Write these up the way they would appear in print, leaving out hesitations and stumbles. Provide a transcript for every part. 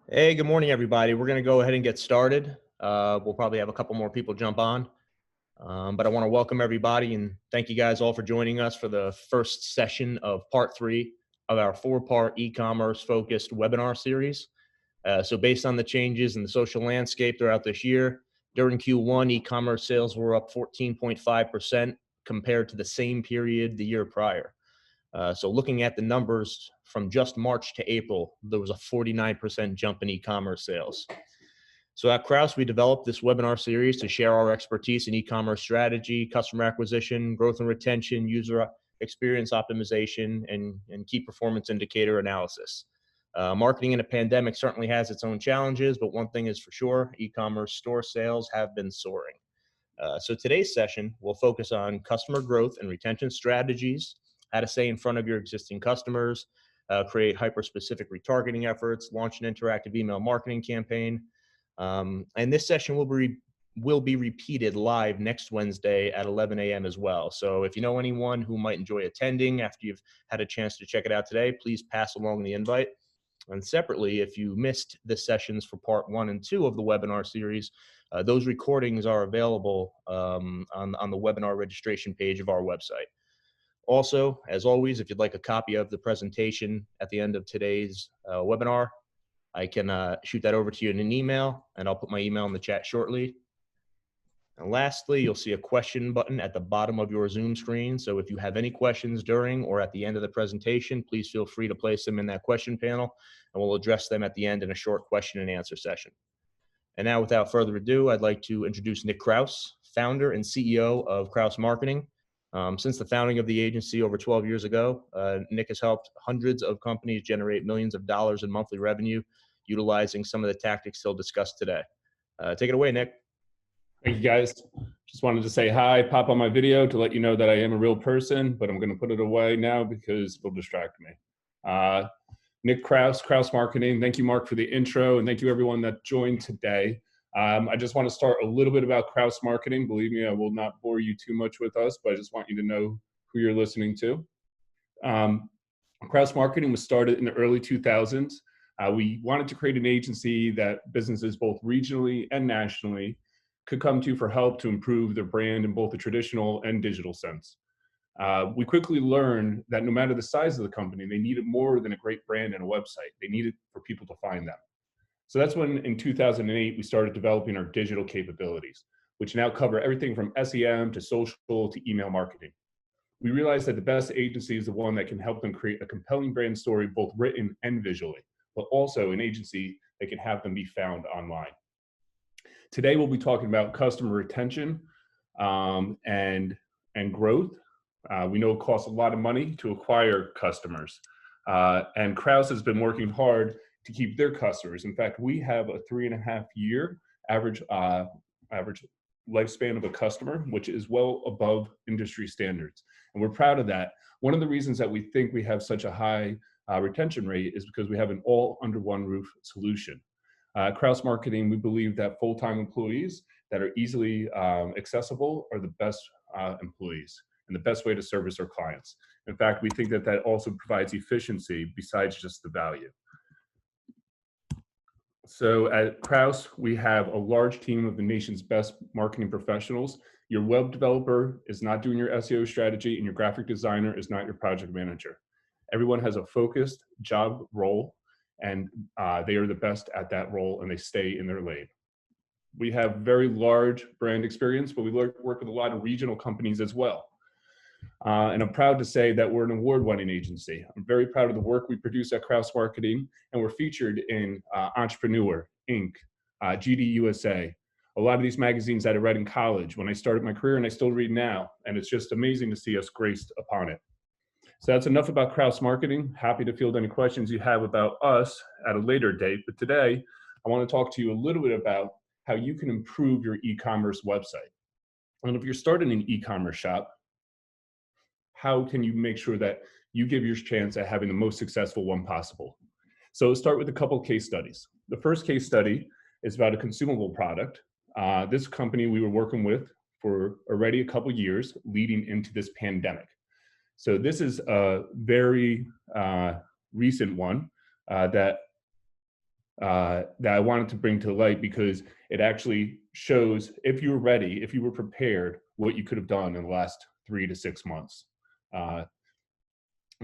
Hey, good morning, everybody. We're going to go ahead and get started. We'll probably have a couple more people jump on, but I want to welcome everybody and thank you guys all for joining us for the first session of part three of our four-part e-commerce focused webinar series. So based on the changes in the social landscape throughout this year, during Q1, e-commerce sales were up 14.5% compared to the same period the year prior. So looking at the numbers from just March to April, there was a 49% jump in e-commerce sales. So at Kraus, we developed this webinar series to share our expertise in e-commerce strategy, customer acquisition, growth and retention, user experience optimization, and key performance indicator analysis. Marketing in a pandemic certainly has its own challenges, but one thing is for sure, e-commerce store sales have been soaring. So today's session will focus on customer growth and retention strategies, how to stay in front of your existing customers, create hyper-specific retargeting efforts, launch an interactive email marketing campaign. And this session will be repeated live next Wednesday at 11 a.m. as well. So if you know anyone who might enjoy attending after you've had a chance to check it out today, please pass along the invite. And separately, if you missed the sessions for part 1 and 2 of the webinar series, those recordings are available on the webinar registration page of our website. Also, as always, if you'd like a copy of the presentation at the end of today's webinar, I can shoot that over to you in an email, and I'll put my email in the chat shortly. And lastly, you'll see a question button at the bottom of your Zoom screen. So if you have any questions during or at the end of the presentation, please feel free to place them in that question panel, and we'll address them at the end in a short question and answer session. And now, without further ado, I'd like to introduce Nick Kraus, founder and CEO of Kraus Marketing. Since the founding of the agency over 12 years ago, Nick has helped hundreds of companies generate millions of dollars in monthly revenue, utilizing some of the tactics he'll discuss today. Take it away, Nick. Thank you, guys. Just wanted to say hi, pop on my video to let you know that I am a real person, but I'm going to put it away now because it'll distract me. Nick Kraus, Kraus Marketing. Thank you, Mark, for the intro, and thank you, everyone that joined today. I just want to start a little bit about Kraus Marketing. Believe me, I will not bore you too much with us, but I just want you to know who you're listening to. Kraus Marketing was started in the early 2000s. We wanted to create an agency that businesses both regionally and nationally could come to for help to improve their brand in both the traditional and digital sense. We quickly learned that no matter the size of the company, they needed more than a great brand and a website. They needed for people to find them. So that's when in 2008, we started developing our digital capabilities, which now cover everything from SEM to social to email marketing. We realized that the best agency is the one that can help them create a compelling brand story, both written and visually, but also an agency that can have them be found online. Today, we'll be talking about customer retention and growth. We know it costs a lot of money to acquire customers. And Kraus has been working hard to keep their customers. In fact, we have a 3.5-year average lifespan of a customer, which is well above industry standards. And we're proud of that. One of the reasons that we think we have such a high retention rate is because we have an all under one roof solution. Kraus Marketing, we believe that full-time employees that are easily accessible are the best employees and the best way to service our clients. In fact, we think that that also provides efficiency besides just the value. So at Kraus, we have a large team of the nation's best marketing professionals. Your web developer is not doing your SEO strategy, and your graphic designer is not your project manager. Everyone has a focused job role, and they are the best at that role, and they stay in their lane. We have very large brand experience, but we work with a lot of regional companies as well. And I'm proud to say that we're an award-winning agency. I'm very proud of the work we produce at Kraus Marketing, and we're featured in Entrepreneur, Inc., GD USA, a lot of these magazines that I read in college when I started my career, and I still read now, and it's just amazing to see us graced upon it. So that's enough about Kraus Marketing. Happy to field any questions you have about us at a later date, but today I want to talk to you a little bit about how you can improve your e-commerce website. And if you're starting an e-commerce shop, how can you make sure that you give your chance at having the most successful one possible? So let's start with a couple of case studies. The first case study is about a consumable product. This company we were working with for already a couple of years leading into this pandemic. So this is a very recent one that that I wanted to bring to light because it actually shows if you were ready, if you were prepared, what you could have done in the last 3 to 6 months. Uh,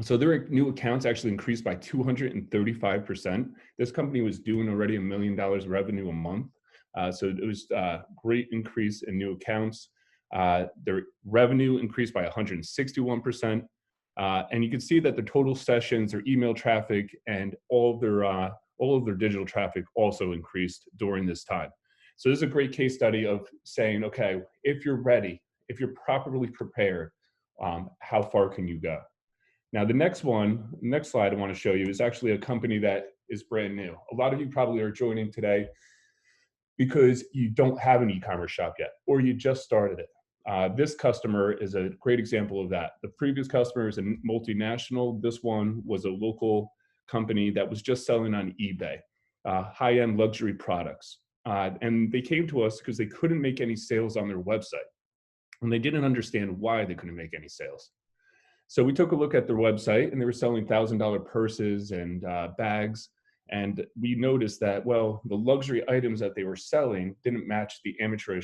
so their new accounts actually increased by 235%. This company was doing already $1 million revenue a month. So it was a great increase in new accounts. Their revenue increased by 161%. And you can see that the total sessions, their email traffic, and all of their digital traffic also increased during this time. So this is a great case study of saying, okay, if you're ready, if you're properly prepared, how far can you go? Now, the next slide I want to show you is actually a company that is brand new. A lot of you probably are joining today because you don't have an e-commerce shop yet, or you just started it. This customer is a great example of that. The previous customer is a multinational. This one was a local company that was just selling on eBay, high-end luxury products. And they came to us because they couldn't make any sales on their website. And they didn't understand why they couldn't make any sales. So we took a look at their website, and they were selling $1,000 purses and bags. And we noticed that, well, the luxury items that they were selling didn't match the amateur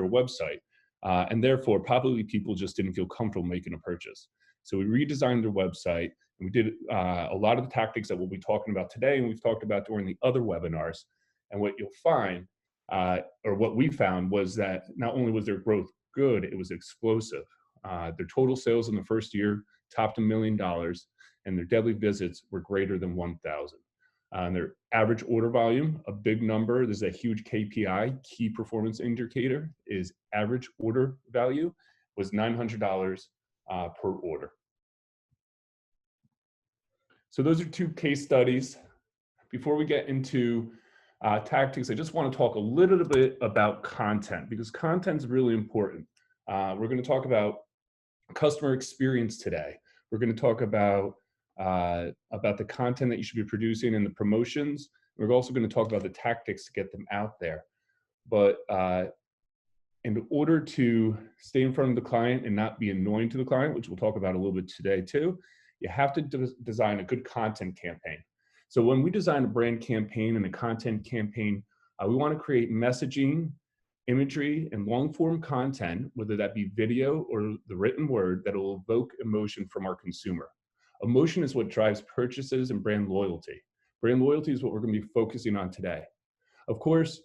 website. And therefore, probably people just didn't feel comfortable making a purchase. So we redesigned their website, and we did a lot of the tactics that we'll be talking about today, and we've talked about during the other webinars. And what you'll find, or what we found, was that not only was their growth good, it was explosive. Their total sales in the first year topped $1 million, and their daily visits were greater than 1,000. And their average order volume, a big number, this is a huge KPI, key performance indicator, is average order value was $900 per order. So those are two case studies. Before we get into tactics, I just want to talk a little bit about content, because content is really important. We're going to talk about customer experience today. We're going to talk about the content that you should be producing and the promotions. We're also going to talk about the tactics to get them out there. But in order to stay in front of the client and not be annoying to the client, which we'll talk about a little bit today too, you have to design a good content campaign. So when we design a brand campaign and a content campaign, we want to create messaging, imagery, and long-form content, whether that be video or the written word, that will evoke emotion from our consumer. Emotion is what drives purchases and brand loyalty. Brand loyalty is what we're going to be focusing on today. Of course,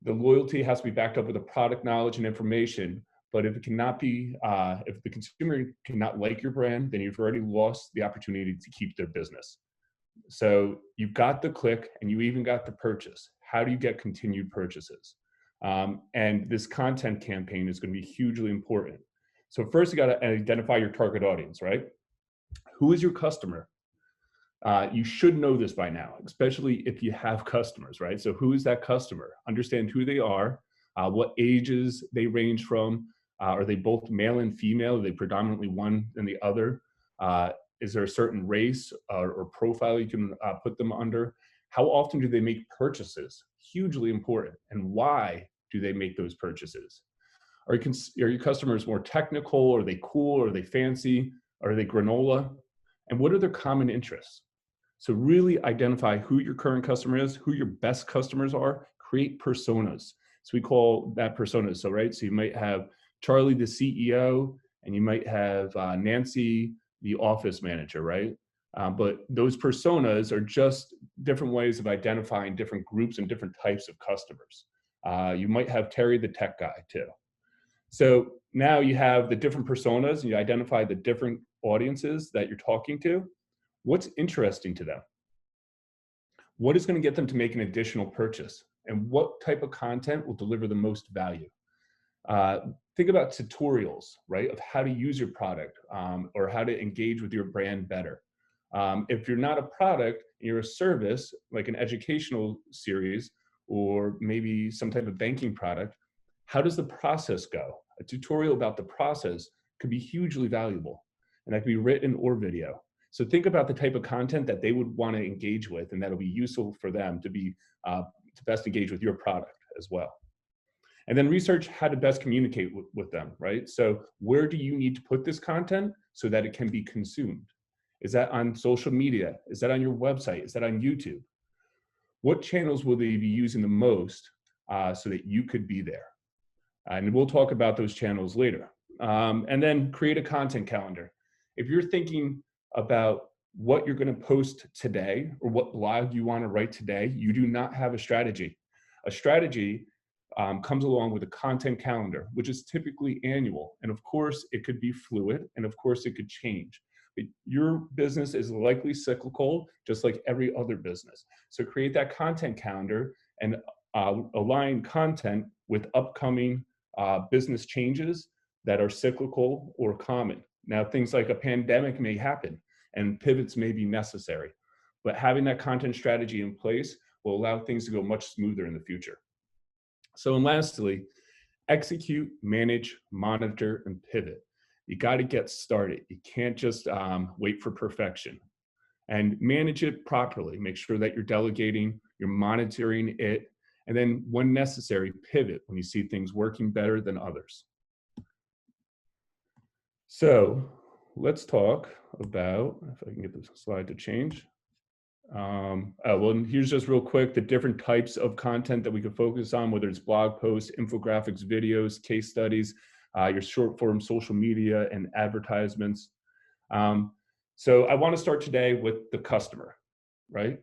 the loyalty has to be backed up with the product knowledge and information, but if it cannot be, if the consumer cannot like your brand, then you've already lost the opportunity to keep their business. So you've got the click and you even got the purchase. How do you get continued purchases? And this content campaign is going to be hugely important. So first, you got to identify your target audience, right? Who is your customer? You should know this by now, especially if you have customers, right? So who is that customer? Understand who they are, what ages they range from. Are they both male and female? Are they predominantly one than the other? Is there a certain race or profile you can put them under? How often do they make purchases? Hugely important. And why do they make those purchases? Are your customers more technical? Are they cool? Are they fancy? Are they granola? And what are their common interests? So really identify who your current customer is, who your best customers are, create personas. So we call that personas. So, right, so you might have Charlie, the CEO, and you might have Nancy, the office manager, right? But those personas are just different ways of identifying different groups and different types of customers. You might have Terry, the tech guy, too. So now you have the different personas, and you identify the different audiences that you're talking to. What's interesting to them? What is going to get them to make an additional purchase? And what type of content will deliver the most value? Think about tutorials, right, of how to use your product or how to engage with your brand better. If you're not a product, you're a service, like an educational series or maybe some type of banking product, how does the process go? A tutorial about the process could be hugely valuable, and that could be written or video. So think about the type of content that they would want to engage with, and that'll be useful for them to be to best engage with your product as well. And then research how to best communicate with them, right? So where do you need to put this content so that it can be consumed? Is that on social media? Is that on your website? Is that on YouTube? what channels will they be using the most so that you could be there? And we'll talk about those channels later. And then create a content calendar. If you're thinking about what you're going to post today or what blog you want to write today, you do not have a strategy. A strategy comes along with a content calendar, which is typically annual. And of course, it could be fluid, and of course, it could change. But your business is likely cyclical, just like every other business. So create that content calendar and align content with upcoming business changes that are cyclical or common. Now, things like a pandemic may happen and pivots may be necessary, but having that content strategy in place will allow things to go much smoother in the future. So, and lastly, execute, manage, monitor, and pivot. You got to get started. You can't just wait for perfection. And manage it properly. Make sure that you're delegating, you're monitoring it, and then when necessary, pivot when you see things working better than others. So let's talk about, if I can get this slide to change. Well, here's just real quick, the different types of content that we could focus on, whether it's blog posts, infographics, videos, case studies, your short form social media and advertisements. So I want to start today with the customer, right?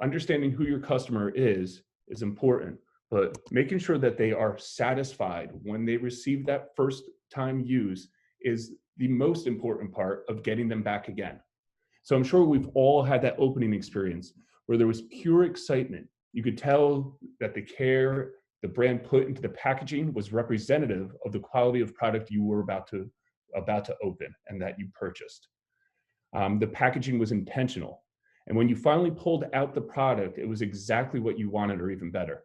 Understanding who your customer is important, but making sure that they are satisfied when they receive that first time use is the most important part of getting them back again. So I'm sure we've all had that opening experience where there was pure excitement. You could tell that the care the brand put into the packaging was representative of the quality of product you were about to open and that you purchased. The packaging was intentional. And when you finally pulled out the product, it was exactly what you wanted or even better.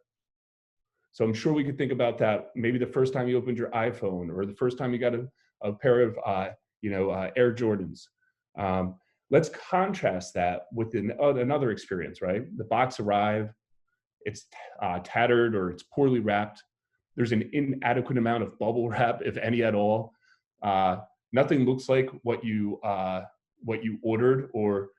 So I'm sure we could think about that maybe the first time you opened your iPhone or the first time you got a pair of Air Jordans. Let's contrast that with another experience, right? The box arrived, it's tattered or it's poorly wrapped. There's an inadequate amount of bubble wrap, if any at all. Nothing looks like what you ordered, or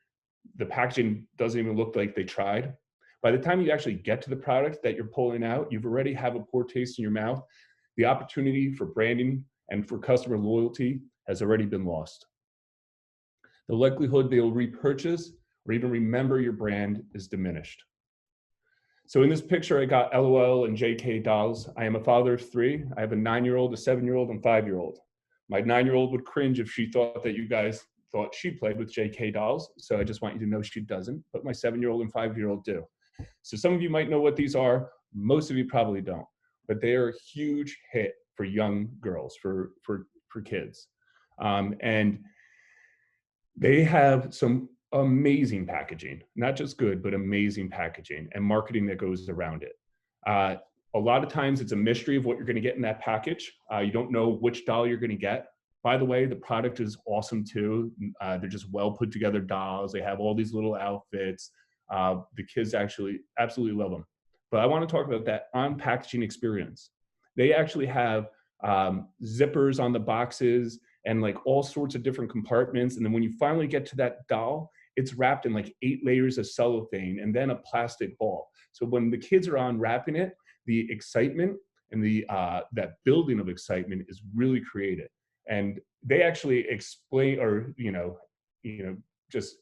the packaging doesn't even look like they tried. By the time you actually get to the product that you're pulling out, you've already have a poor taste in your mouth. The opportunity for branding and for customer loyalty has already been lost. The likelihood they'll repurchase or even remember your brand is diminished. So in this picture, I got LOL and JK dolls. I am a father of 3. I have a 9-year-old, a 7-year-old, and 5-year-old. My 9-year-old would cringe if she thought that you guys thought she played with JK dolls. So I just want you to know she doesn't, but my 7-year-old and 5-year-old do. So some of you might know what these are. Most of you probably don't, but they are a huge hit for young girls, for kids. And they have some amazing packaging, not just good, but amazing packaging and marketing that goes around it. A lot of times it's a mystery of what you're going to get in that package. You don't know which doll you're going to get. By the way, the product is awesome too. They're just well put together dolls. They have all these little outfits. The kids actually absolutely love them. But I want to talk about that on packaging experience. They actually have zippers on the boxes and like all sorts of different compartments. And then when you finally get to that doll, it's wrapped in like 8 layers of cellophane and then a plastic ball. So when the kids are unwrapping it, the excitement and that building of excitement is really created. And they actually explain, or just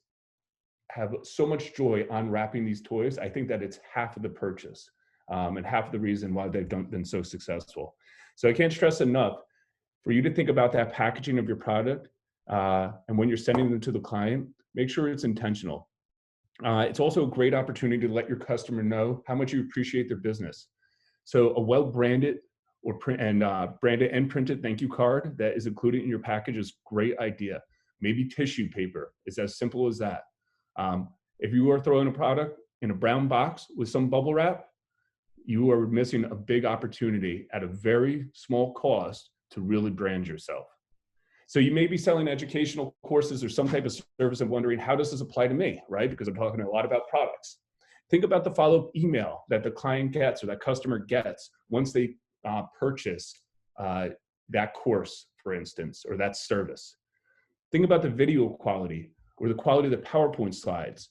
have so much joy unwrapping these toys. I think that it's half of the purchase and half of the reason why they've been so successful. So I can't stress enough for you to think about that packaging of your product, and when you're sending them to the client, make sure it's intentional. It's also a great opportunity to let your customer know how much you appreciate their business. So a well-branded branded and printed thank you card that is included in your package is a great idea. Maybe tissue paper. It's as simple as that. If you are throwing a product in a brown box with some bubble wrap, you are missing a big opportunity at a very small cost to really brand yourself. So you may be selling educational courses or some type of service and wondering, how does this apply to me, right? Because I'm talking a lot about products. Think about the follow-up email that the client gets or that customer gets once they purchase that course, for instance, or that service. Think about the video quality or the quality of the PowerPoint slides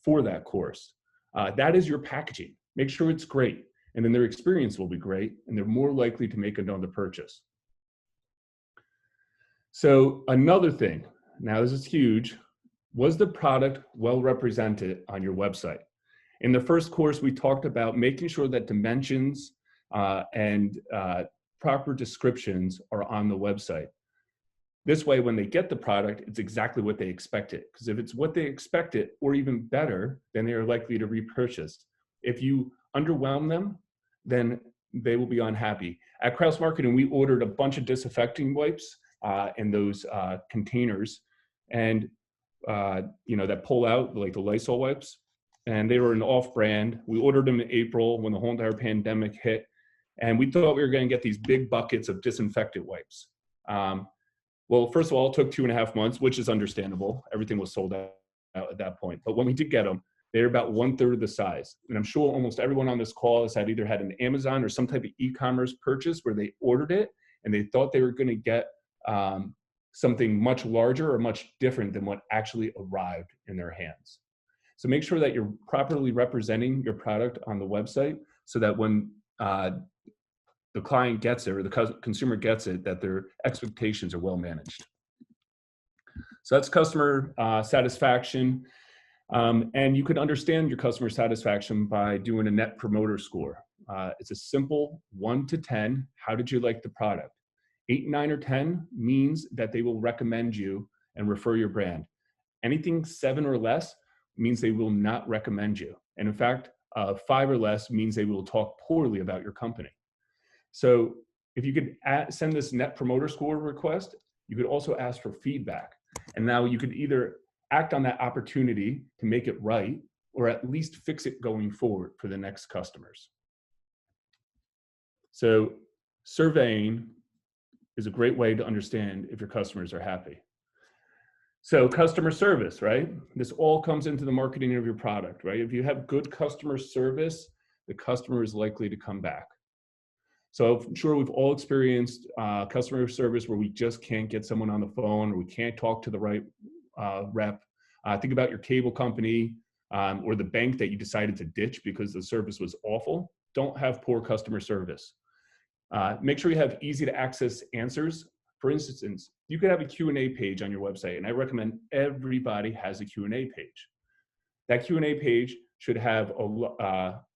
for that course. That is your packaging. Make sure it's great, and then their experience will be great, and they're more likely to make another purchase. So another thing, now this is huge, was the product well represented on your website? In the first course, we talked about making sure that dimensions and proper descriptions are on the website. This way, when they get the product, it's exactly what they expected. Because if it's what they expected, or even better, then they are likely to repurchase. If you underwhelm them, then they will be unhappy. At Kraus Marketing, we ordered a bunch of disinfecting wipes in those containers, and that pull out, like the Lysol wipes, and they were an off-brand. We ordered them in April when the whole entire pandemic hit, and we thought we were going to get these big buckets of disinfectant wipes. Well, first of all, it took 2.5 months, which is understandable. Everything was sold out at that point. But when we did get them, they were about 1/3 of the size. And I'm sure almost everyone on this call has either had an Amazon or some type of e-commerce purchase where they ordered it and they thought they were going to get something much larger or much different than what actually arrived in their hands. So make sure that you're properly representing your product on the website so that when the client gets it or the consumer gets it, that their expectations are well managed. So that's customer satisfaction. And you can understand your customer satisfaction by doing a Net Promoter Score. It's a simple 1 to 10. How did you like the product? 8, 9, or 10 means that they will recommend you and refer your brand. Anything 7 or less means they will not recommend you. And in fact, 5 or less means they will talk poorly about your company. So if you could send this Net Promoter Score request, you could also ask for feedback. And now you could either act on that opportunity to make it right, or at least fix it going forward for the next customers. So surveying is a great way to understand if your customers are happy. So customer service, right? This all comes into the marketing of your product, right? If you have good customer service, the customer is likely to come back. So I'm sure we've all experienced customer service where we just can't get someone on the phone, or we can't talk to the right rep. Think about your cable company or the bank that you decided to ditch because the service was awful. Don't have poor customer service. Make sure you have easy to access answers. For instance, you could have a Q&A page on your website, and I recommend everybody has a Q&A page. That Q&A page should have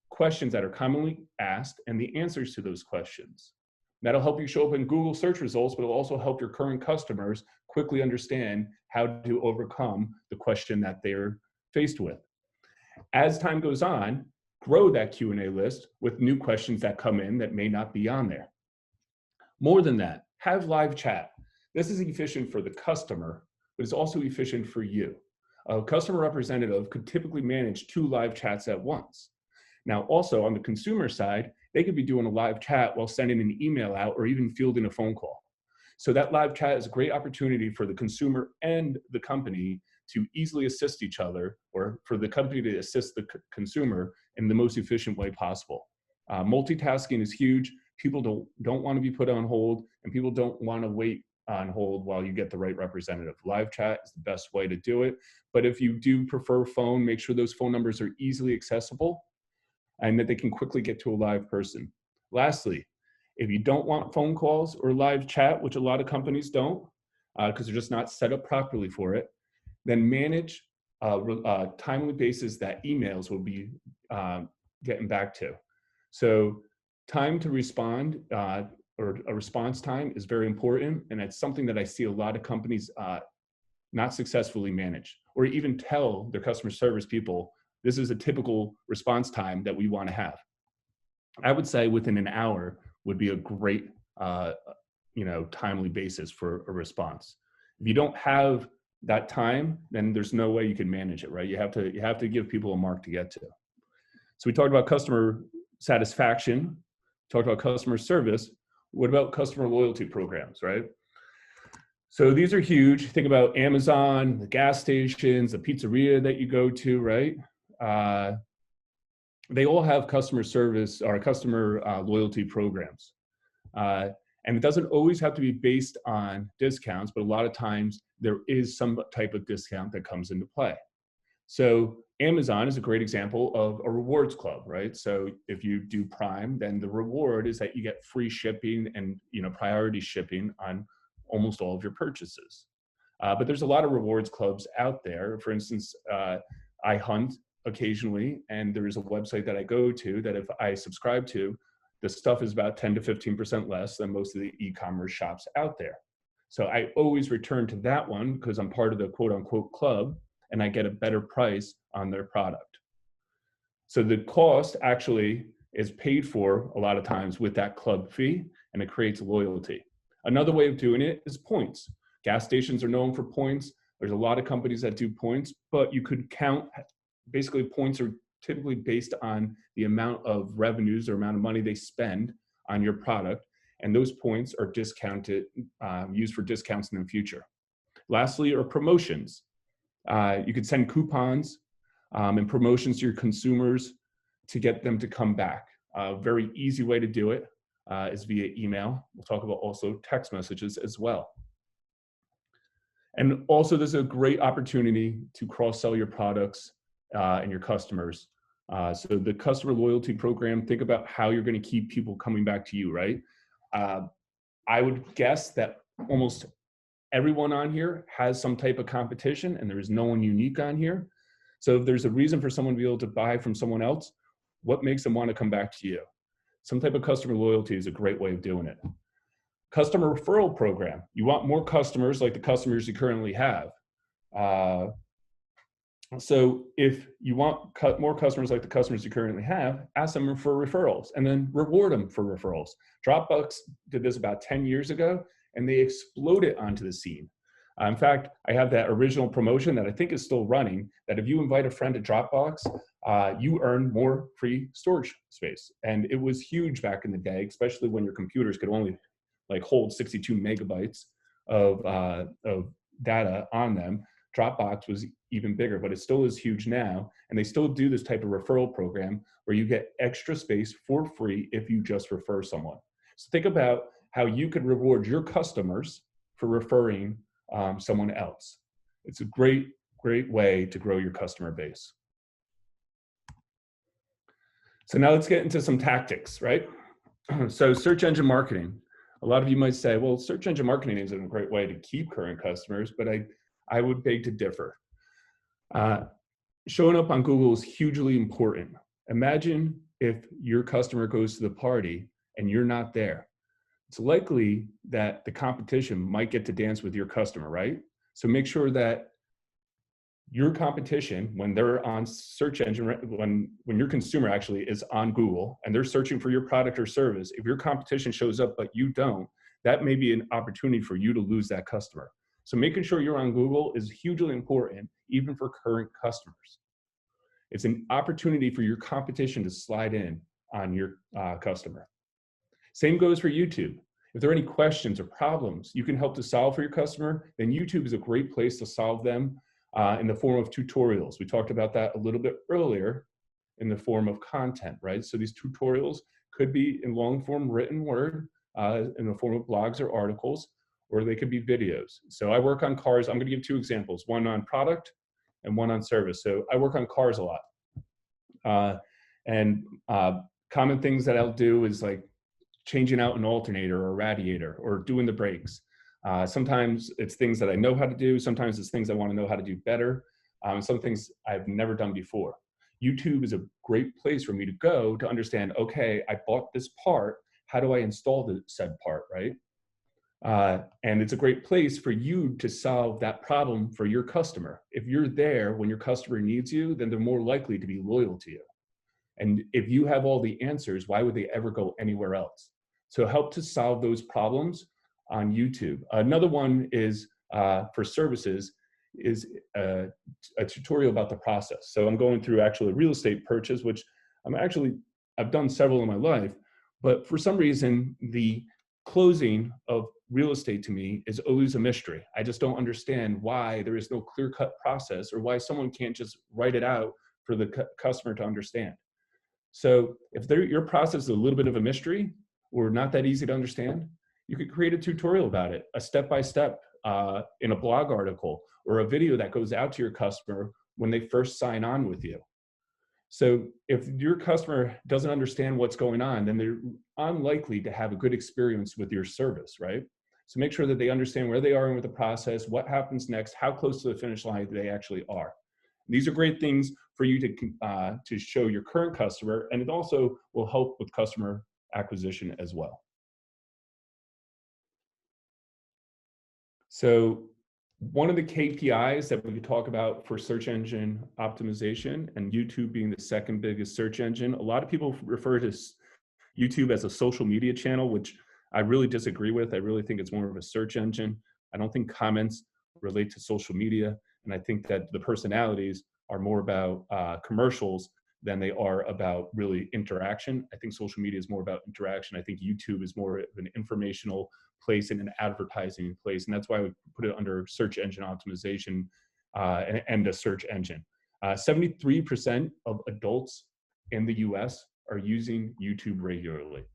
questions that are commonly asked and the answers to those questions. That'll help you show up in Google search results, but it'll also help your current customers quickly understand how to overcome the question that they're faced with. As time goes on, grow that Q&A list with new questions that come in that may not be on there. More than that, have live chat. This is efficient for the customer, but it's also efficient for you. A customer representative could typically manage 2 live chats at once. Now, also on the consumer side, they could be doing a live chat while sending an email out or even fielding a phone call. So that live chat is a great opportunity for the consumer and the company to easily assist each other, or for the company to assist the consumer in the most efficient way possible. Multitasking is huge. People don't want to be put on hold, and people don't want to wait on hold while you get the right representative. Live chat is the best way to do it. But if you do prefer phone, make sure those phone numbers are easily accessible and that they can quickly get to a live person. Lastly, if you don't want phone calls or live chat, which a lot of companies don't, because they're just not set up properly for it, then manage timely basis that emails will be getting back to. So time to respond or a response time is very important, and it's something that I see a lot of companies not successfully manage, or even tell their customer service people, this is a typical response time that we want to have. I would say within an hour would be a great timely basis for a response. If you don't have that time, then there's no way you can manage it, right? You have to give people a mark to get to. So we talked about customer satisfaction, talked about customer service. What about customer loyalty programs, right? So these are huge. Think about Amazon, the gas stations, the pizzeria that you go to, right? They all have customer service or customer loyalty programs. And it doesn't always have to be based on discounts, but a lot of times there is some type of discount that comes into play. So Amazon is a great example of a rewards club, right? So if you do Prime, then the reward is that you get free shipping and priority shipping on almost all of your purchases. But there's a lot of rewards clubs out there. For instance, I hunt occasionally, and there is a website that I go to that if I subscribe to, the stuff is about 10 to 15% less than most of the e-commerce shops out there. So I always return to that one because I'm part of the quote unquote club and I get a better price on their product. So the cost actually is paid for a lot of times with that club fee, and it creates loyalty. Another way of doing it is points. Gas stations are known for points. There's a lot of companies that do points, but you could count, basically points are typically based on the amount of revenues or amount of money they spend on your product. And those points are discounted, used for discounts in the future. Lastly are promotions. You could send coupons and promotions to your consumers to get them to come back. A very easy way to do it is via email. We'll talk about also text messages as well. And also there's a great opportunity to cross-sell your products and your customers. So the customer loyalty program, think about how you're going to keep people coming back to you, right? I would guess that almost everyone on here has some type of competition, and there is no one unique on here. So if there's a reason for someone to be able to buy from someone else, what makes them want to come back to you? Some type of customer loyalty is a great way of doing it. Customer referral program. You want more customers like the customers you currently have. So if you want more customers like the customers you currently have, ask them for referrals and then reward them for referrals. Dropbox did this about 10 years ago, and they exploded onto the scene. In fact, I have that original promotion that I think is still running, that if you invite a friend to Dropbox, you earn more free storage space. And it was huge back in the day, especially when your computers could only hold 62 megabytes of data on them. Dropbox was even bigger, but it still is huge now. And they still do this type of referral program where you get extra space for free if you just refer someone. So think about how you could reward your customers for referring someone else. It's a great, great way to grow your customer base. So now let's get into some tactics, right? So search engine marketing. A lot of you might say, well, search engine marketing isn't a great way to keep current customers, but I would beg to differ. Showing up on Google is hugely important. Imagine if your customer goes to the party and you're not there. It's likely that the competition might get to dance with your customer, right? So make sure that your competition, when they're on search engine, when your consumer actually is on Google and they're searching for your product or service, if your competition shows up but you don't, that may be an opportunity for you to lose that customer. So making sure you're on Google is hugely important, even for current customers. It's an opportunity for your competition to slide in on your customer. Same goes for YouTube. If there are any questions or problems you can help to solve for your customer, then YouTube is a great place to solve them in the form of tutorials. We talked about that a little bit earlier in the form of content, right? So these tutorials could be in long form written word in the form of blogs or articles, or they could be videos. So I work on cars. I'm going to give two examples, one on product and one on service. So I work on cars a lot. Common things that I'll do is like changing out an alternator or a radiator or doing the brakes. Sometimes it's things that I know how to do. Sometimes it's things I want to know how to do better. Some things I've never done before. YouTube is a great place for me to go to understand, okay, I bought this part. How do I install the said part, right? And it's a great place for you to solve that problem for your customer. If you're there when your customer needs you, then they're more likely to be loyal to you. And if you have all the answers, why would they ever go anywhere else? So help to solve those problems on YouTube. Another one is for services is a tutorial about the process. So I'm going through actually a real estate purchase, which I've done several in my life, but for some reason, the closing of real estate to me is always a mystery. I just don't understand why there is no clear-cut process or why someone can't just write it out for the customer to understand. So if your process is a little bit of a mystery or not that easy to understand, you could create a tutorial about it, a step-by-step in a blog article or a video that goes out to your customer when they first sign on with you. So if your customer doesn't understand what's going on, then they're unlikely to have a good experience with your service, right? So make sure that they understand where they are with the process, what happens next, how close to the finish line they actually are. These are great things for you to show your current customer, and it also will help with customer acquisition as well. So one of the KPIs that we could talk about for search engine optimization, and YouTube being the second biggest search engine, a lot of people refer to YouTube as a social media channel, which I really disagree with. I really think it's more of a search engine. I don't think comments relate to social media. And I think that the personalities are more about commercials than they are about really interaction. I think social media is more about interaction. I think YouTube is more of an informational place and an advertising place. And that's why we put it under search engine optimization and a search engine. 73% of adults in the US are using YouTube regularly.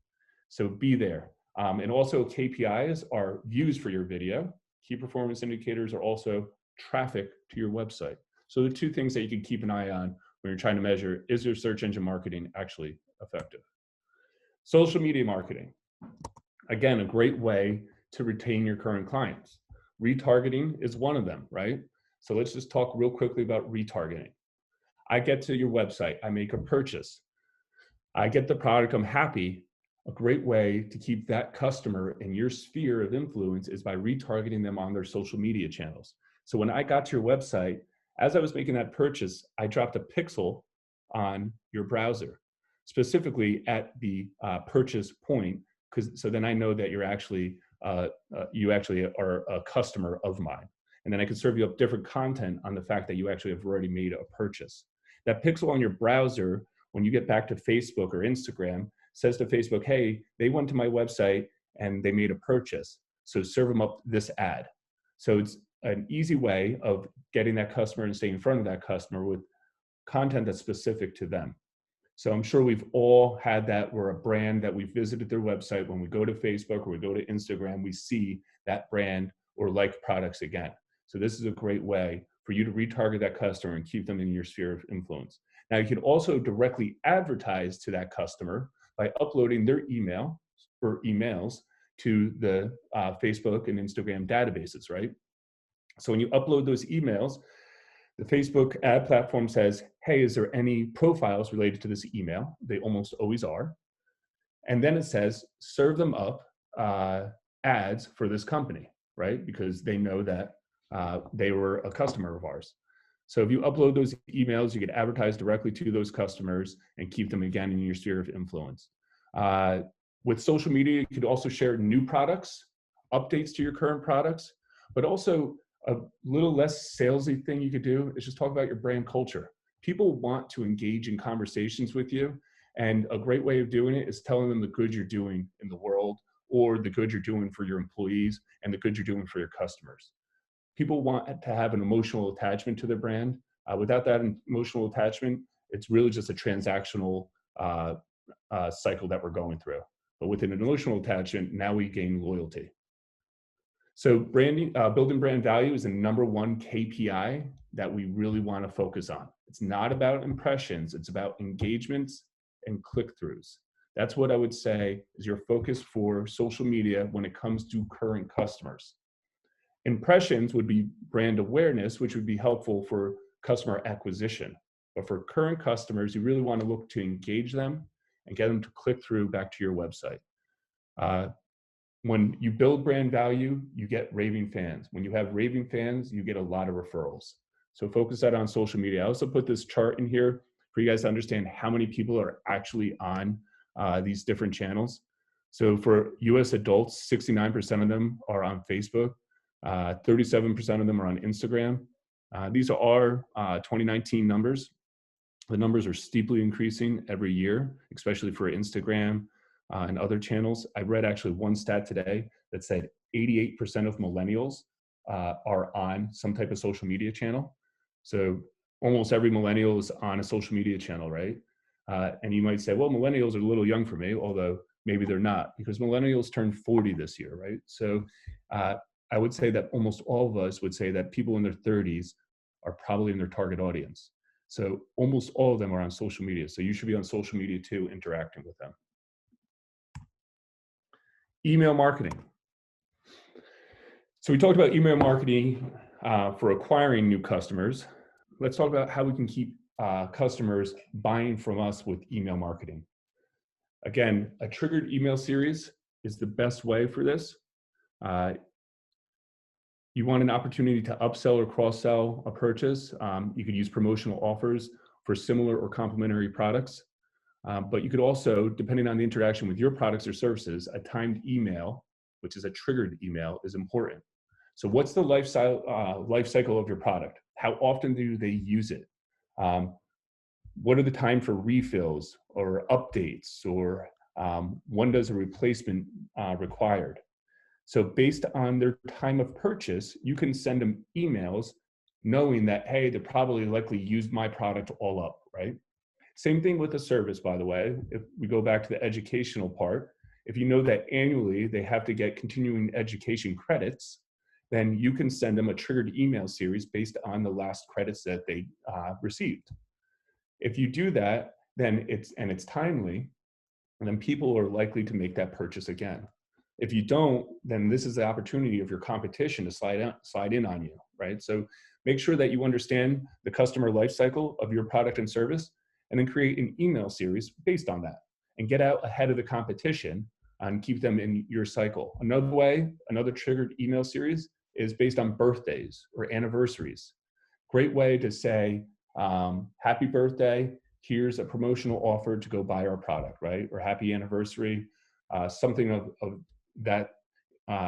So be there. And also KPIs are views for your video. Key performance indicators are also traffic to your website. So the two things that you can keep an eye on when you're trying to measure, is your search engine marketing actually effective? Social media marketing. Again, a great way to retain your current clients. Retargeting is one of them, right? So let's just talk real quickly about retargeting. I get to your website, I make a purchase, I get the product, I'm happy. A great way to keep that customer in your sphere of influence is by retargeting them on their social media channels. So when I got to your website, as I was making that purchase, I dropped a pixel on your browser, specifically at the purchase point, so then I know that you actually are a customer of mine. And then I can serve you up different content on the fact that you actually have already made a purchase. That pixel on your browser, when you get back to Facebook or Instagram, says to Facebook, hey, they went to my website and they made a purchase. So serve them up this ad. So it's an easy way of getting that customer and staying in front of that customer with content that's specific to them. So I'm sure we've all had that. We're a brand that we've visited their website. When we go to Facebook or we go to Instagram, we see that brand or like products again. So this is a great way for you to retarget that customer and keep them in your sphere of influence. Now you can also directly advertise to that customer by uploading their email or emails to the Facebook and Instagram databases, right? So when you upload those emails, the Facebook ad platform says, hey, is there any profiles related to this email? They almost always are. And then it says, serve them up ads for this company, right? Because they know that they were a customer of ours. So if you upload those emails, you can advertise directly to those customers and keep them again in your sphere of influence. With social media, you could also share new products, updates to your current products, but also a little less salesy thing you could do is just talk about your brand culture. People want to engage in conversations with you, and a great way of doing it is telling them the good you're doing in the world, or the good you're doing for your employees, and the good you're doing for your customers. People want to have an emotional attachment to their brand. Without that emotional attachment, it's really just a transactional cycle that we're going through. But with an emotional attachment, now we gain loyalty. So branding, building brand value is the #1 KPI that we really want to focus on. It's not about impressions, it's about engagements and click-throughs. That's what I would say is your focus for social media when it comes to current customers. Impressions would be brand awareness, which would be helpful for customer acquisition. But for current customers, you really want to look to engage them and get them to click through back to your website. When you build brand value, you get raving fans. When you have raving fans, you get a lot of referrals. So focus that on social media. I also put this chart in here for you guys to understand how many people are actually on these different channels. So for US adults, 69% of them are on Facebook. 37% of them are on Instagram. These are 2019 numbers. The numbers are steeply increasing every year, especially for Instagram and other channels. I read actually one stat today that said 88% of millennials are on some type of social media channel. So almost every millennial is on a social media channel, right? And you might say, well, millennials are a little young for me, although maybe they're not, because millennials turn 40 this year, right? So I would say that almost all of us would say that people in their 30s are probably in their target audience. So almost all of them are on social media. So you should be on social media too, interacting with them. Email marketing. So we talked about email marketing for acquiring new customers. Let's talk about how we can keep customers buying from us with email marketing. Again, a triggered email series is the best way for this. You want an opportunity to upsell or cross-sell a purchase. You could use promotional offers for similar or complementary products. But you could also, depending on the interaction with your products or services, a timed email, which is a triggered email, is important. So what's the life cycle of your product? How often do they use it? What are the time for refills or updates, or when does a replacement required? So based on their time of purchase, you can send them emails knowing that, hey, they probably likely used my product all up, right? Same thing with a service, by the way. If we go back to the educational part, if you know that annually they have to get continuing education credits, then you can send them a triggered email series based on the last credits that they received. If you do that, then it's timely, and then people are likely to make that purchase again. If you don't, then this is the opportunity of your competition to slide in on you, right? So make sure that you understand the customer life cycle of your product and service, and then create an email series based on that, and get out ahead of the competition and keep them in your cycle. Another way, another triggered email series is based on birthdays or anniversaries. Great way to say, happy birthday, here's a promotional offer to go buy our product, right? Or happy anniversary. Something of that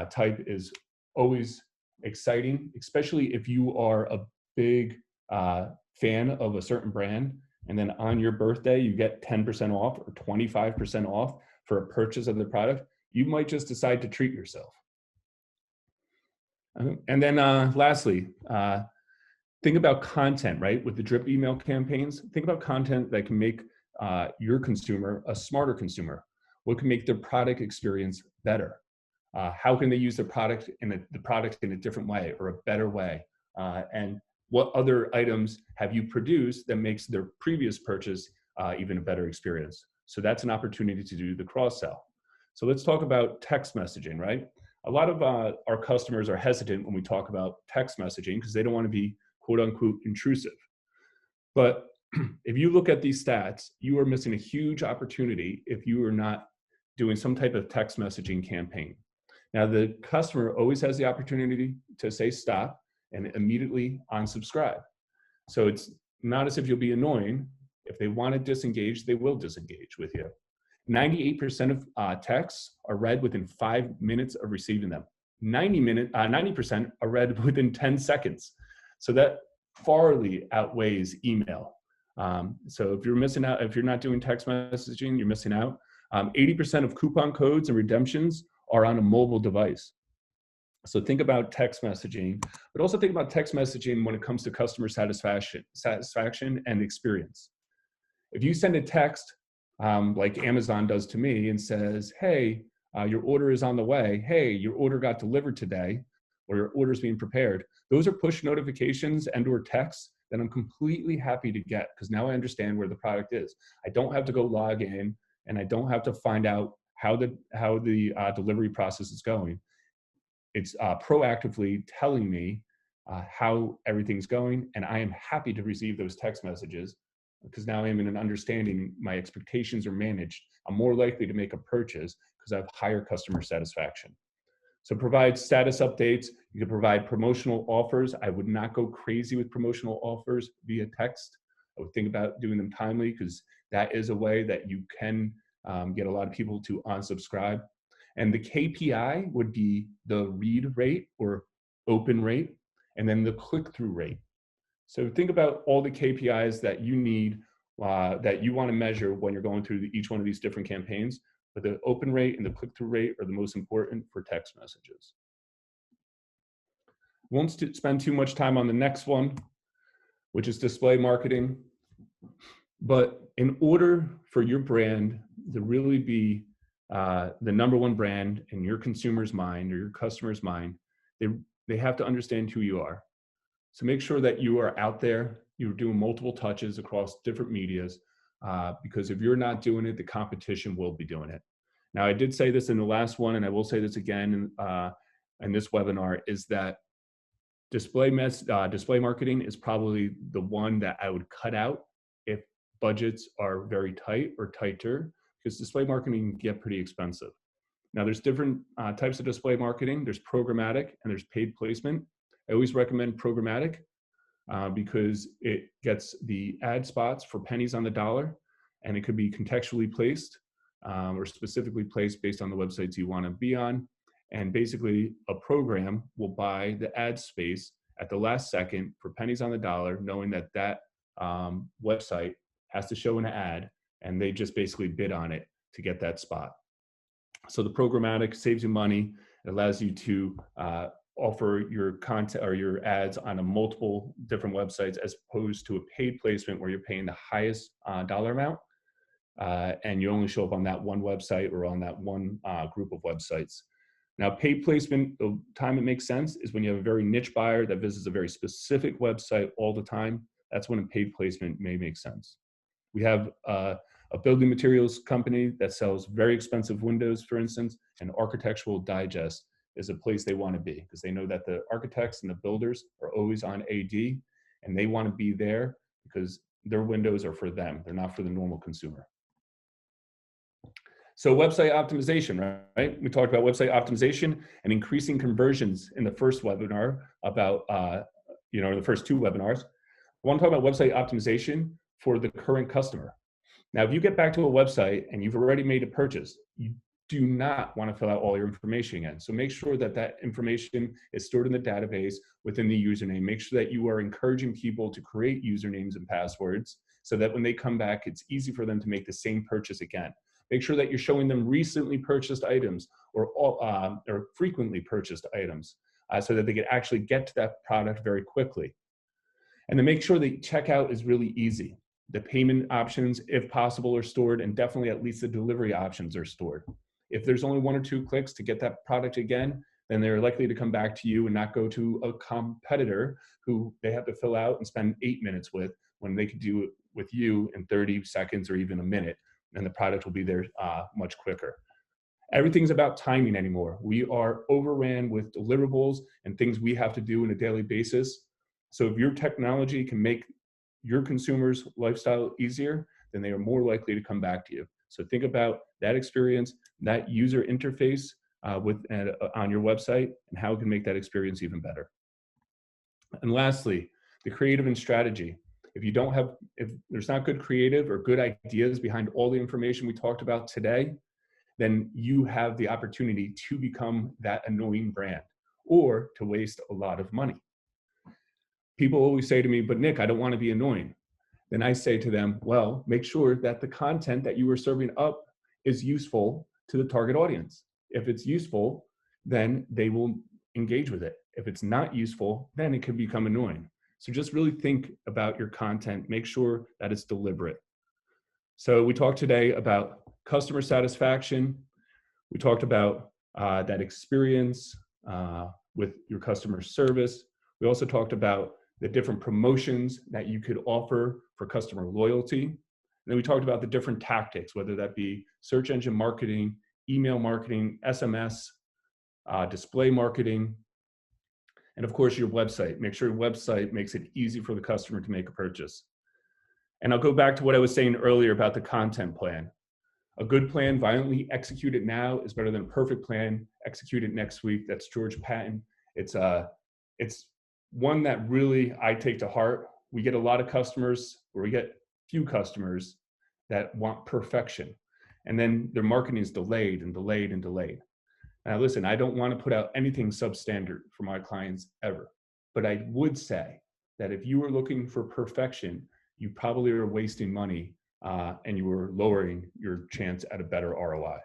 type is always exciting, especially if you are a big fan of a certain brand, and then on your birthday, you get 10% off or 25% off for a purchase of the product. You might just decide to treat yourself. And then lastly, think about content, right? With the drip email campaigns, think about content that can make your consumer a smarter consumer. What can make their product experience better? How can they use the product in a different way or a better way? And what other items have you produced that makes their previous purchase even a better experience? So that's an opportunity to do the cross-sell. So let's talk about text messaging, right? A lot of our customers are hesitant when we talk about text messaging because they don't want to be quote unquote intrusive. But if you look at these stats, you are missing a huge opportunity if you are not doing some type of text messaging campaign. Now, the customer always has the opportunity to say stop and immediately unsubscribe. So it's not as if you'll be annoying. If they want to disengage, they will disengage with you. 98% of texts are read within 5 minutes of receiving them. 90% are read within 10 seconds. So that farly outweighs email. So if you're missing out, if you're not doing text messaging, you're missing out. 80% of coupon codes and redemptions are on a mobile device. So think about text messaging, but also think about text messaging when it comes to customer satisfaction and experience. If you send a text like Amazon does to me and says, hey, your order is on the way. Hey, your order got delivered today, or your order is being prepared. Those are push notifications and or texts that I'm completely happy to get because now I understand where the product is. I don't have to go log in, and I don't have to find out how the delivery process is going. It's proactively telling me how everything's going, and I am happy to receive those text messages because now I am in an understanding my expectations are managed. I'm more likely to make a purchase because I have higher customer satisfaction. So provide status updates. You can provide promotional offers. I would not go crazy with promotional offers via text. I would think about doing them timely because that is a way that you can get a lot of people to unsubscribe. And the KPI would be the read rate or open rate, and then the click-through rate. So think about all the KPIs that you need, that you want to measure when you're going through each one of these different campaigns. But the open rate and the click-through rate are the most important for text messages. Won't spend too much time on the next one, which is display marketing. But in order for your brand to really be the number one brand in your consumer's mind or your customer's mind, they have to understand who you are. So make sure that you are out there, you're doing multiple touches across different medias, because if you're not doing it, the competition will be doing it. Now, I did say this in the last one, and I will say this again in this webinar, is that display marketing is probably the one that I would cut out if budgets are very tight or tighter, because display marketing can get pretty expensive. Now, there's different types of display marketing. There's programmatic and there's paid placement. I always recommend programmatic because it gets the ad spots for pennies on the dollar, and it could be contextually placed or specifically placed based on the websites you want to be on. And basically, a program will buy the ad space at the last second for pennies on the dollar, knowing that that website has to show an ad, and they just basically bid on it to get that spot. So the programmatic saves you money. It allows you to offer your content or your ads on a multiple different websites, as opposed to a paid placement where you're paying the highest dollar amount and you only show up on that one website or on that one group of websites. Now, paid placement, the time it makes sense is when you have a very niche buyer that visits a very specific website all the time. That's when a paid placement may make sense. We have a building materials company that sells very expensive windows, for instance, and Architectural Digest is a place they want to be, because they know that the architects and the builders are always on AD, and they want to be there because their windows are for them. They're not for the normal consumer. So website optimization, right? We talked about website optimization and increasing conversions in the first webinar about, the first two webinars. I want to talk about website optimization for the current customer. Now, if you get back to a website and you've already made a purchase, you do not want to fill out all your information again. So make sure that that information is stored in the database within the username. Make sure that you are encouraging people to create usernames and passwords so that when they come back, it's easy for them to make the same purchase again. Make sure that you're showing them recently purchased items or frequently purchased items so that they can actually get to that product very quickly. And then make sure the checkout is really easy. The payment options, if possible, are stored, and definitely at least the delivery options are stored. If there's only 1 or 2 clicks to get that product again, then they're likely to come back to you and not go to a competitor who they have to fill out and spend 8 minutes with, when they could do it with you in 30 seconds or even a minute, and the product will be there much quicker. Everything's about timing anymore. We are overran with deliverables and things we have to do on a daily basis. So if your technology can make your consumers' lifestyle easier, then they are more likely to come back to you. So think about that experience, that user interface on your website, and how it can make that experience even better. And lastly, the creative and strategy. If there's not good creative or good ideas behind all the information we talked about today, then you have the opportunity to become that annoying brand or to waste a lot of money. People always say to me, but Nick, I don't want to be annoying. Then I say to them, well, make sure that the content that you are serving up is useful to the target audience. If it's useful, then they will engage with it. If it's not useful, then it can become annoying. So just really think about your content, make sure that it's deliberate. So we talked today about customer satisfaction. We talked about that experience with your customer service. We also talked about the different promotions that you could offer for customer loyalty. And then we talked about the different tactics, whether that be search engine marketing, email marketing, SMS, display marketing, and of course your website. Make sure your website makes it easy for the customer to make a purchase. And I'll go back to what I was saying earlier about the content plan. A good plan violently executed now is better than a perfect plan executed next week. That's George Patton. It's one that really I take to heart. We get a lot of customers, or we get few customers that want perfection. And then their marketing is delayed and delayed and delayed. Now listen, I don't want to put out anything substandard for my clients ever. But I would say that if you were looking for perfection, you probably are wasting money and you were lowering your chance at a better ROI.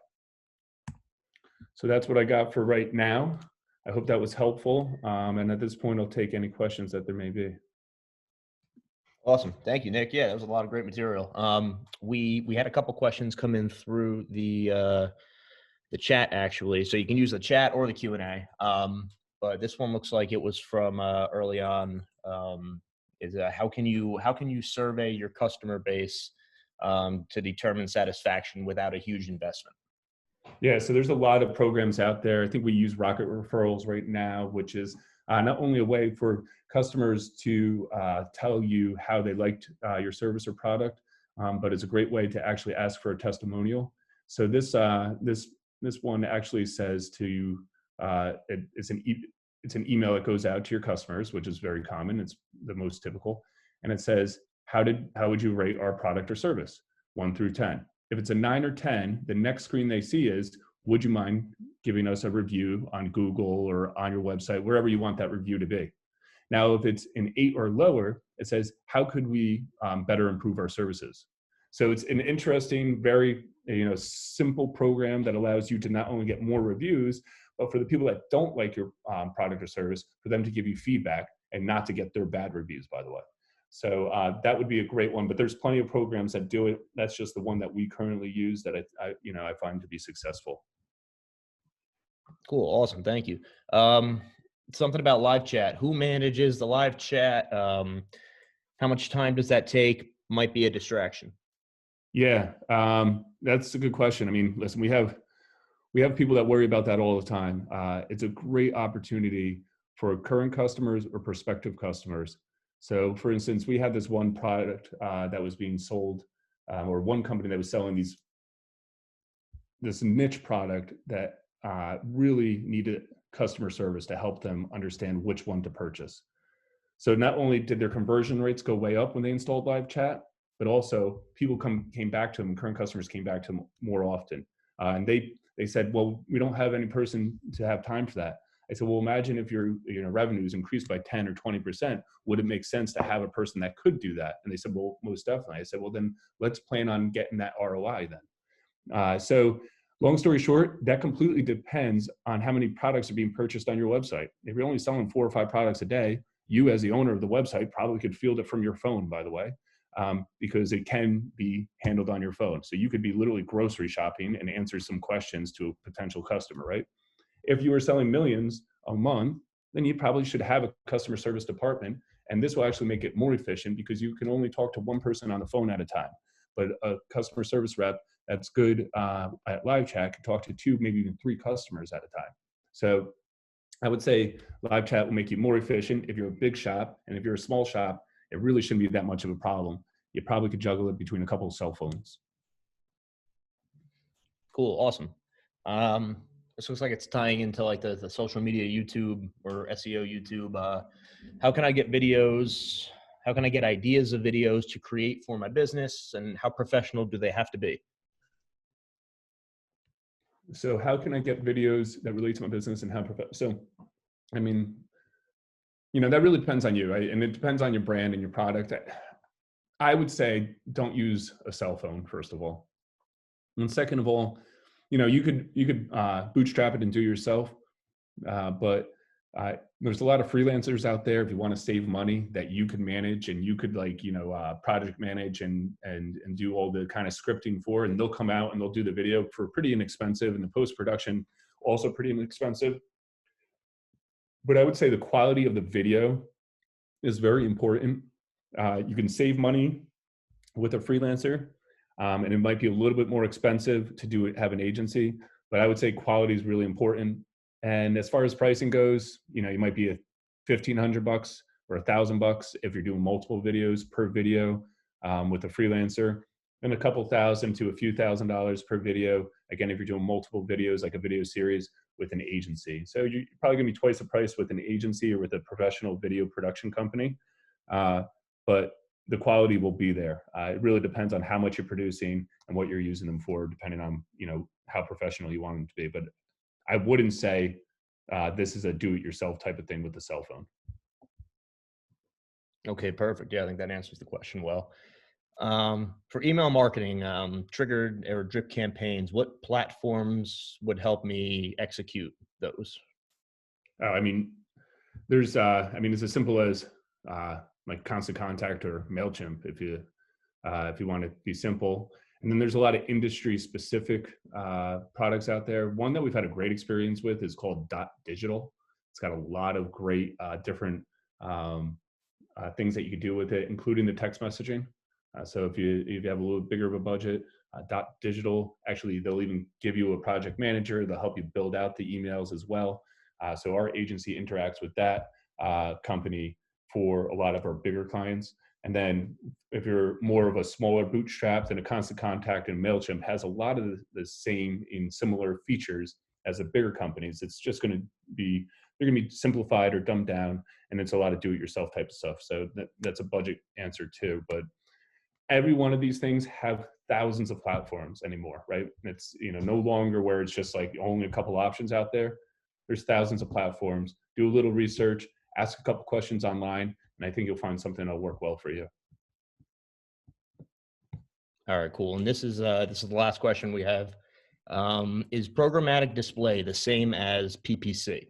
So that's what I got for right now. I hope that was helpful. And at this point, I'll take any questions that there may be. Awesome. Thank you, Nick. Yeah, that was a lot of great material. We had a couple questions come in through the chat, actually. So you can use the chat or the Q&A. But this one looks like it was from early on Is how can you survey your customer base to determine satisfaction without a huge investment? Yeah, so there's a lot of programs out there. I think we use Rocket Referrals right now, which is not only a way for customers to tell you how they liked your service or product, but it's a great way to actually ask for a testimonial. So this one actually says to it's an email that goes out to your customers, which is very common. It's the most typical, and it says, how would you rate our product or service, 1 through 10? If it's a 9 or 10, the next screen they see is, would you mind giving us a review on Google or on your website, wherever you want that review to be? Now, if it's an 8 or lower, it says, how could we better improve our services? So it's an interesting, very simple program that allows you to not only get more reviews, but for the people that don't like your product or service, for them to give you feedback and not to get their bad reviews, by the way. So that would be a great one, but there's plenty of programs that do it. That's just the one that we currently use that I find to be successful. Cool. Awesome. Thank you. Something about live chat. Who manages the live chat? How much time does that take? Might be a distraction. Yeah, that's a good question. I mean, listen, we have people that worry about that all the time. It's a great opportunity for current customers or prospective customers. So for instance, we had this one product that was being sold, or one company that was selling this niche product that really needed customer service to help them understand which one to purchase. So not only did their conversion rates go way up when they installed live chat, but also people came back to them, current customers came back to them more often. And they said, well, we don't have any person to have time for that. I said, well, imagine if your revenues increased by 10 or 20%, would it make sense to have a person that could do that? And they said, well, most definitely. I said, well, then let's plan on getting that ROI then. So long story short, that completely depends on how many products are being purchased on your website. If you're only selling 4 or 5 products a day, you as the owner of the website probably could field it from your phone, by the way, because it can be handled on your phone. So you could be literally grocery shopping and answer some questions to a potential customer, right? If you were selling millions a month, then you probably should have a customer service department. And this will actually make it more efficient because you can only talk to one person on the phone at a time. But a customer service rep that's good at live chat can talk to 2, maybe even 3 customers at a time. So I would say live chat will make you more efficient if you're a big shop. And if you're a small shop, it really shouldn't be that much of a problem. You probably could juggle it between a couple of cell phones. Cool. Awesome. This looks like it's tying into like the social media YouTube or SEO YouTube. How can I get videos? How can I get ideas of videos to create for my business? And how professional do they have to be? So how can I get videos that relate to my business and how so, I mean, that really depends on you, right? And it depends on your brand and your product. I would say don't use a cell phone, first of all. And second of all, you could bootstrap it and do it yourself. But there's a lot of freelancers out there if you want to save money that you could manage, and you could project manage and do all the kind of scripting for, and they'll come out and they'll do the video for pretty inexpensive, and the post-production also pretty inexpensive. But I would say the quality of the video is very important. You can save money with a freelancer, and it might be a little bit more expensive to have an agency, but I would say quality is really important. And as far as pricing goes, you might be $1,500 or $1,000 if you're doing multiple videos per video with a freelancer, and a couple thousand to a few $1,000s per video. Again, if you're doing multiple videos, like a video series with an agency. So you're probably gonna be twice the price with an agency or with a professional video production company. But the quality will be there. It really depends on how much you're producing and what you're using them for, depending on how professional you want them to be. But I wouldn't say this is a do-it-yourself type of thing with the cell phone. Okay, perfect. Yeah, I think that answers the question well. For email marketing, triggered or drip campaigns, what platforms would help me execute those? I mean, it's as simple as like Constant Contact or MailChimp if you want to be simple. And then there's a lot of industry specific products out there. One that we've had a great experience with is called Digital. It's got a lot of great different things that you can do with it, including the text messaging. So if you have a little bigger of a budget, Dot Digital, actually, they'll even give you a project manager. They'll help you build out the emails as well. So our agency interacts with that company for a lot of our bigger clients. And then if you're more of a smaller bootstrap, then a Constant Contact and MailChimp has a lot of the same in similar features as the bigger companies. It's just going to be, they're going to be simplified or dumbed down, and it's a lot of do-it-yourself type of stuff. So that's a budget answer too. But every one of these things have thousands of platforms anymore, right? It's, no longer where it's just like only a couple options out there. There's thousands of platforms. Do a little research, ask a couple questions online, and I think you'll find something that'll work well for you. All right, cool. And this is the last question we have. Is programmatic display the same as PPC?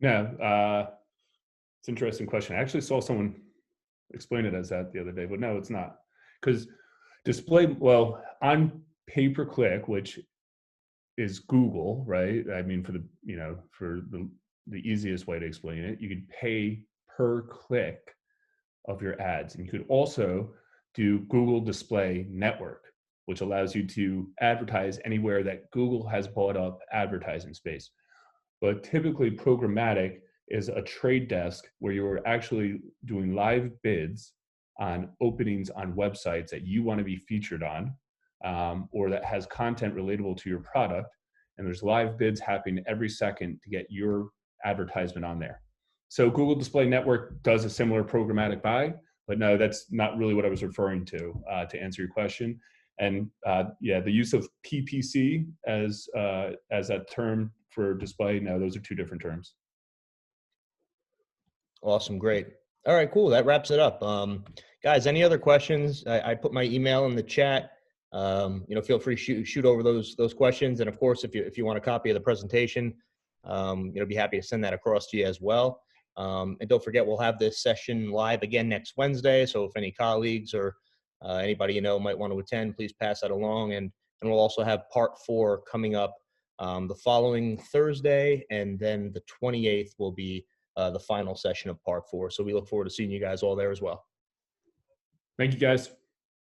No, it's an interesting question. I actually saw someone explain it as that the other day, but no, it's not. Because display, well, on pay-per-click, which is Google, right? I mean, for the easiest way to explain it, you could pay per click of your ads. And you could also do Google Display Network, which allows you to advertise anywhere that Google has bought up advertising space. But typically programmatic is a trade desk where you're actually doing live bids on openings on websites that you want to be featured on, or that has content relatable to your product. And there's live bids happening every second to get your advertisement on there. So Google Display Network does a similar programmatic buy, but no, that's not really what I was referring to answer your question. And the use of PPC as that term for display, no, those are two different terms. Awesome. Great. All right, cool. That wraps it up. Guys, any other questions? I put my email in the chat. Feel free to shoot over those questions. And of course, if you want a copy of the presentation, be happy to send that across to you as well. And don't forget, we'll have this session live again next Wednesday. So if any colleagues or anybody might want to attend, please pass that along. And we'll also have part 4 coming up the following Thursday, and then the 28th will be the final session of part 4. So we look forward to seeing you guys all there as well. Thank you, guys.